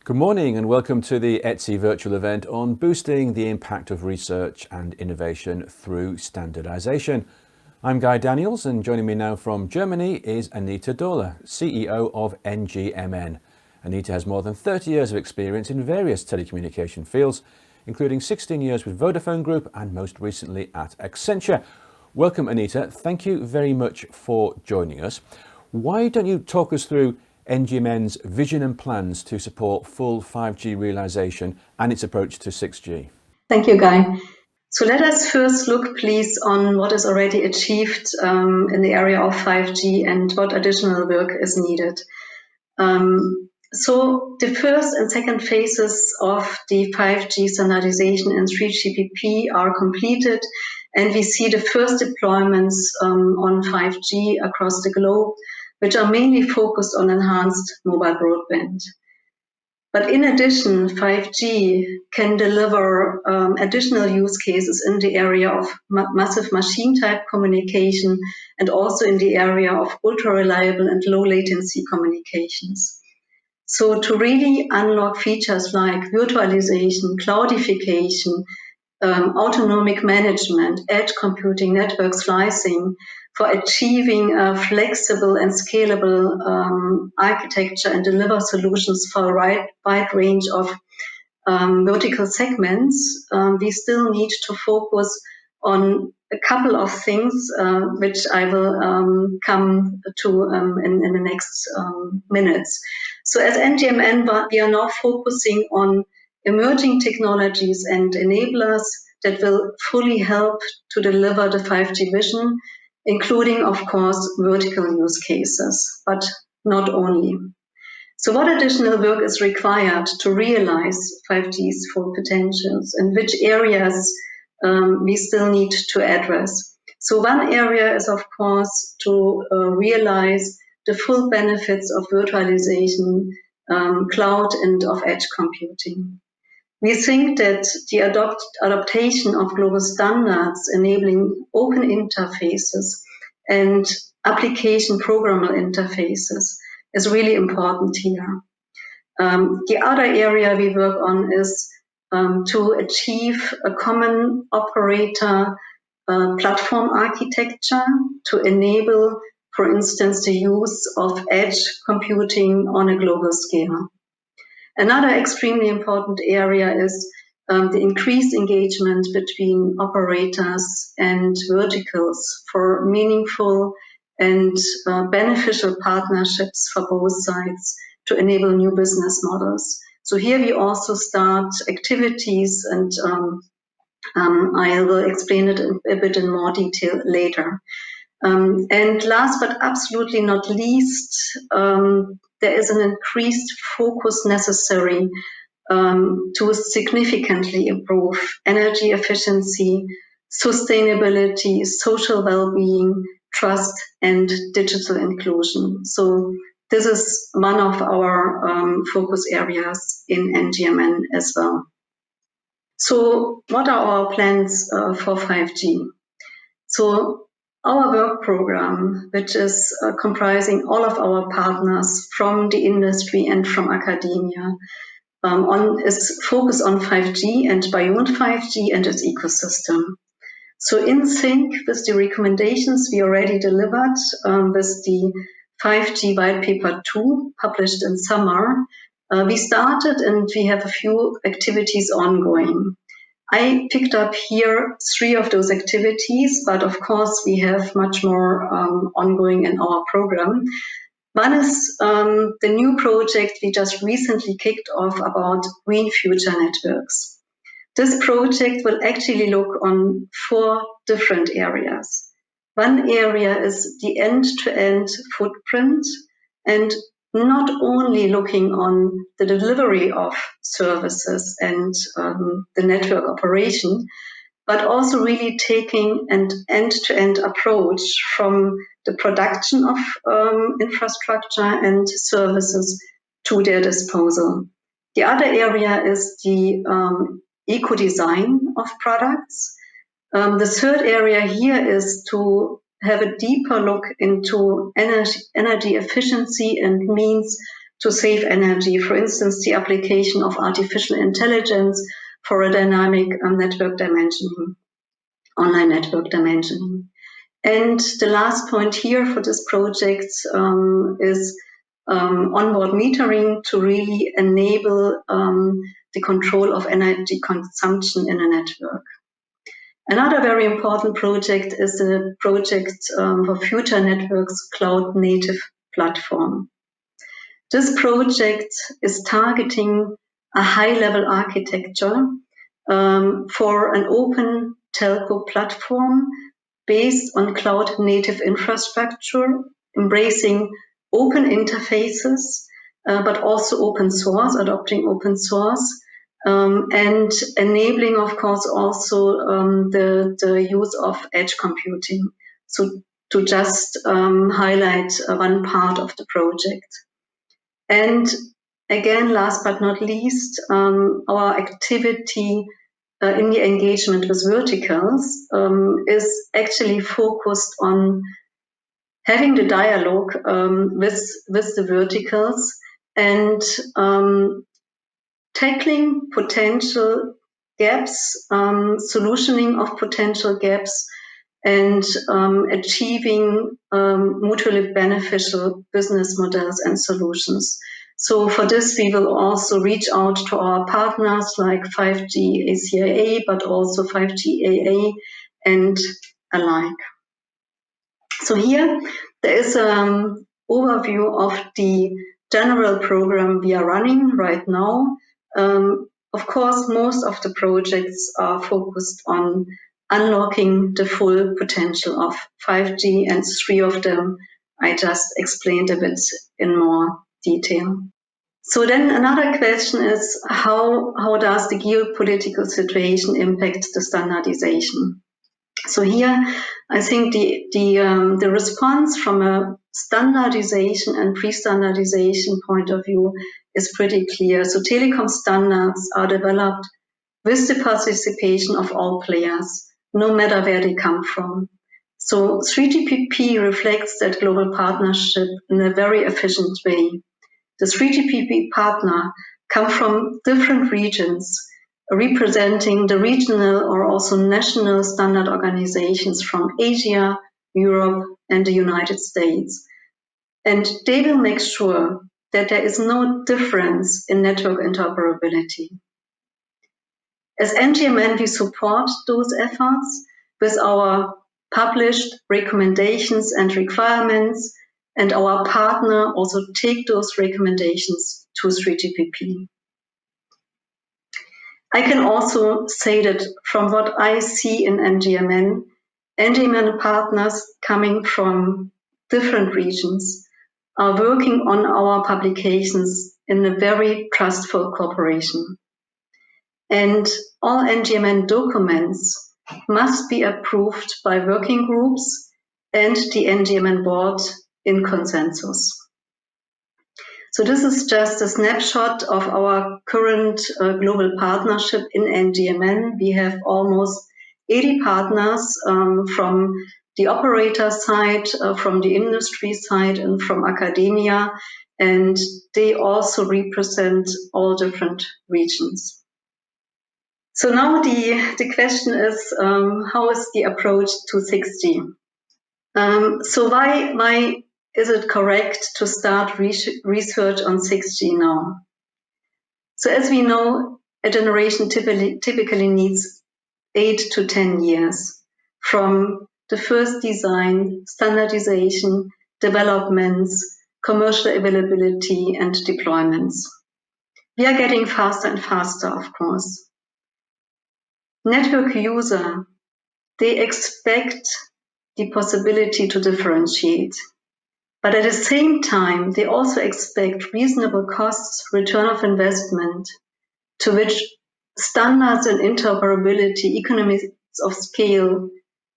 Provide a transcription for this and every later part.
Good morning and welcome to the ETSI Virtual Event on boosting the impact of research and innovation through standardization. I'm Guy Daniels, and joining me now from Germany is Anita Dohler, CEO of NGMN. Anita has more than 30 years of experience in various telecommunication fields, including 16 years with Vodafone Group and most recently at Accenture. Welcome, Anita. Thank you very much for joining us. Why don't you talk us through NGMN's vision and plans to support full 5G realization and its approach to 6G? Thank you, Guy. So let us first look, please, on what is already achieved in the area of 5G and what additional work is needed. So the first and second phases of the 5G standardization and 3GPP are completed, and we see the first deployments on 5G across the globe, which are mainly focused on enhanced mobile broadband. But in addition, 5G can deliver additional use cases in the area of massive machine type communication and also in the area of ultra-reliable and low-latency communications. So to really unlock features like virtualization, cloudification, autonomic management, edge computing, network slicing, for achieving a flexible and scalable architecture and deliver solutions for a wide range of vertical segments, we still need to focus on a couple of things, which I will come to in the next minutes. So as NGMN, we are now focusing on emerging technologies and enablers that will fully help to deliver the 5G vision, including, of course, vertical use cases, but not only. So what additional work is required to realize 5G's full potentials, and which areas we still need to address? So one area is, of course, to realize the full benefits of virtualization, cloud, and of edge computing. We think that the adaptation of global standards enabling open interfaces and application programmable interfaces is really important here. The other area we work on is to achieve a common operator platform architecture to enable, for instance, the use of edge computing on a global scale. Another extremely important area is the increased engagement between operators and verticals for meaningful and beneficial partnerships for both sides to enable new business models. So here we also start activities, and I will explain it a bit in more detail later. And last but absolutely not least, there is an increased focus necessary to significantly improve energy efficiency, sustainability, social well-being, trust, and digital inclusion. So this is one of our focus areas in NGMN as well. So what are our plans for 5G? So our work program, which is comprising all of our partners from the industry and from academia, is focused on 5G and beyond 5G and its ecosystem. So in sync with the recommendations we already delivered with the 5G White Paper 2 published in summer, we started and we have a few activities ongoing. I picked up here 3 of those activities, but of course we have much more ongoing in our program. One is the new project we just recently kicked off about green future networks. This project will actually look on 4 different areas. One area is the end-to-end footprint, and not only looking on the delivery of services and the network operation, but also really taking an end-to-end approach from the production of infrastructure and services to their disposal. The other area is the eco-design of products. The third area here is to have a deeper look into energy efficiency and means to save energy. For instance, the application of artificial intelligence for a dynamic network dimensioning, online network dimensioning. And the last point here for this project is onboard metering to really enable the control of energy consumption in a network. Another very important project is the project for Future Networks Cloud Native Platform. This project is targeting a high-level architecture for an open telco platform based on cloud-native infrastructure, embracing open interfaces, but also open source, adopting open source, and enabling, of course, also the use of edge computing. So to just highlight one part of the project. And again, last but not least, our activity in the engagement with verticals is actually focused on having the dialogue with the verticals and tackling potential gaps, solutioning of potential gaps, and achieving mutually beneficial business models and solutions. So for this, we will also reach out to our partners like 5G ACIA, but also 5G AA and alike. So here there is an overview of the general program we are running right now. Of course, most of the projects are focused on unlocking the full potential of 5G, and 3 of them I just explained a bit in more detail. So then another question is, how does the geopolitical situation impact the standardization? So here, I think the response from a standardization and pre-standardization point of view is pretty clear. So telecom standards are developed with the participation of all players, no matter where they come from. So 3GPP reflects that global partnership in a very efficient way. The 3GPP partner come from different regions, representing the regional or also national standard organizations from Asia, Europe, and the United States. And they will make sure that there is no difference in network interoperability. As NGMN, we support those efforts with our published recommendations and requirements, and our partner also take those recommendations to 3GPP. I can also say that from what I see in NGMN, NGMN partners coming from different regions are working on our publications in a very trustful cooperation. And all NGMN documents must be approved by working groups and the NGMN board in consensus. So this is just a snapshot of our current global partnership in NGMN. We have almost 80 partners from the operator side, from the industry side, and from academia, and they also represent all different regions. So now the question is, how is the approach to 6G? So why is it correct to start research on 6G now? So as we know, a generation typically needs 8 to 10 years from the first design, standardization, developments, commercial availability, and deployments. We are getting faster and faster, of course. Network user, they expect the possibility to differentiate. But at the same time, they also expect reasonable costs, return of investment, to which standards and interoperability, economies of scale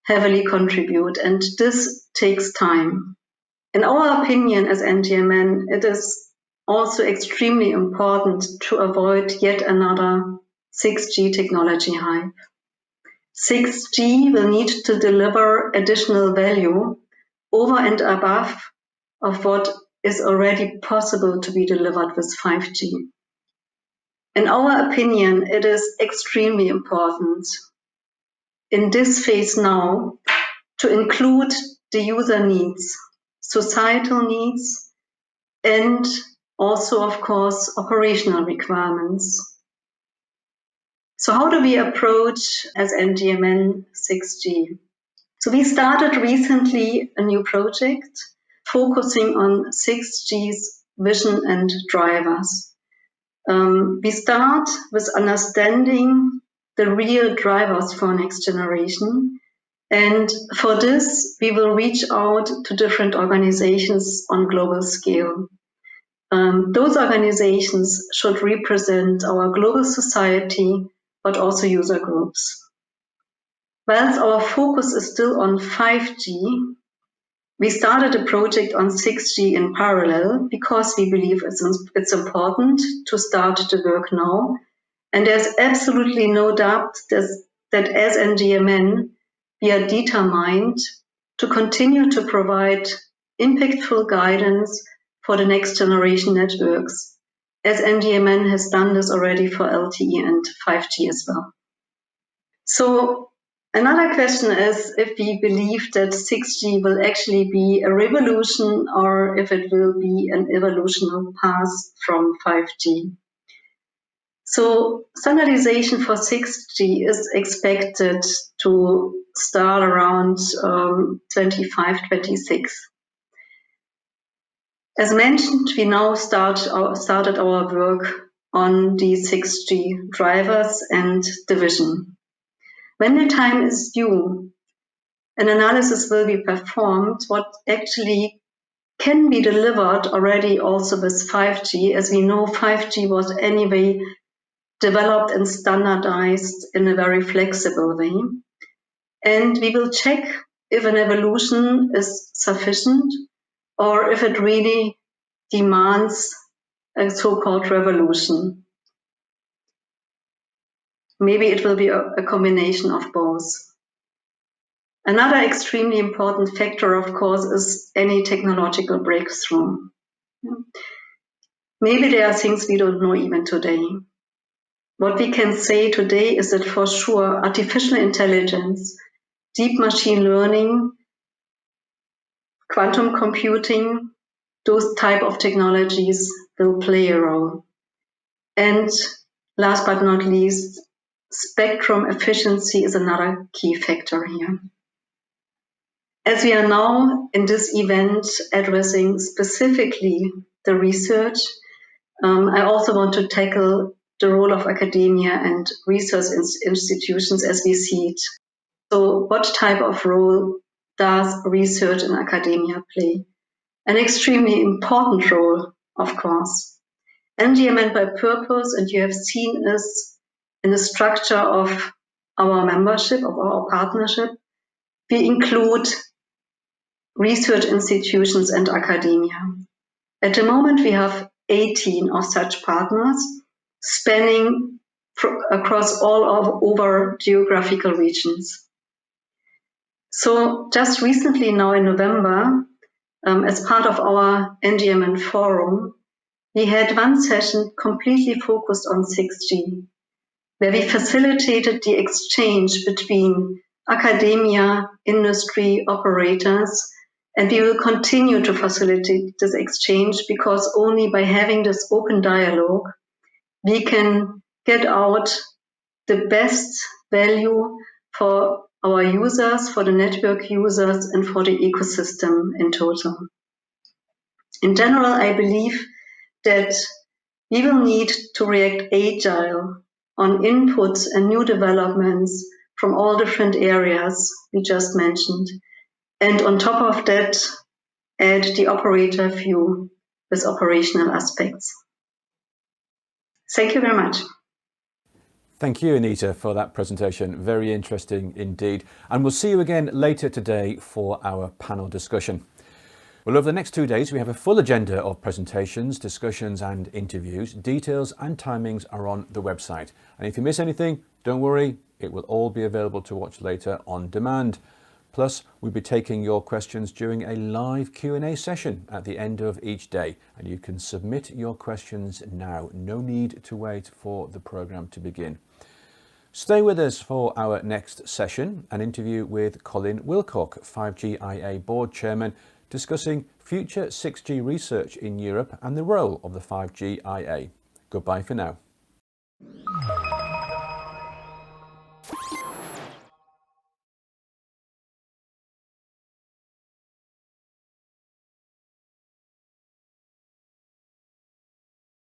heavily contribute, and this takes time. In our opinion as NGMN, it is also extremely important to avoid yet another 6G technology hype. 6G will need to deliver additional value over and above of what is already possible to be delivered with 5G. In our opinion, it is extremely important in this phase now to include the user needs, societal needs, and also, of course, operational requirements. So how do we approach as NGMN 6G? So we started recently a new project focusing on 6G's vision and drivers. We start with understanding the real drivers for next generation. And for this, we will reach out to different organizations on global scale. Those organizations should represent our global society, but also user groups. Whilst our focus is still on 5G, we started a project on 6G in parallel because we believe it's important to start the work now. And there's absolutely no doubt that as NGMN, we are determined to continue to provide impactful guidance for the next generation networks, as NGMN has done this already for LTE and 5G as well. So another question is if we believe that 6G will actually be a revolution or if it will be an evolutionary path from 5G. So standardization for 6G is expected to start around 25, 26. As mentioned, we now started our work on the 6G drivers and division. When the time is due, an analysis will be performed what actually can be delivered already also with 5G. As we know, 5G was anyway developed and standardized in a very flexible way. And we will check if an evolution is sufficient or if it really demands a so-called revolution. Maybe it will be a combination of both. Another extremely important factor, of course, is any technological breakthrough. Maybe there are things we don't know even today. What we can say today is that for sure, artificial intelligence, deep machine learning, quantum computing, those type of technologies will play a role. And last but not least, spectrum efficiency is another key factor here. As we are now in this event addressing specifically the research, I also want to tackle the role of academia and research institutions as we see it. So what type of role does research in academia play? An extremely important role, of course. NGMN by purpose, and you have seen us in the structure of our membership, of our partnership, we include research institutions and academia. At the moment, we have 18 of such partners spanning across all of over geographical regions. So just recently now in November, as part of our NGMN forum, we had one session completely focused on 6G, where we facilitated the exchange between academia, industry, operators, and we will continue to facilitate this exchange because only by having this open dialogue, we can get out the best value for our users, for the network users, and for the ecosystem in total. In general, I believe that we will need to react agile on inputs and new developments from all different areas we just mentioned. And on top of that, add the operator view with operational aspects. Thank you very much. Thank you, Anita, for that presentation. Very interesting indeed. And we'll see you again later today for our panel discussion. Well, over the next 2 days, we have a full agenda of presentations, discussions and interviews. Details and timings are on the website. And if you miss anything, don't worry, it will all be available to watch later on demand. Plus, we'll be taking your questions during a live Q&A session at the end of each day, and you can submit your questions now. No need to wait for the programme to begin. Stay with us for our next session, an interview with Colin Wilcock, 5G-IA Board Chairman, discussing future 6G research in Europe and the role of the 5G-IA. Goodbye for now.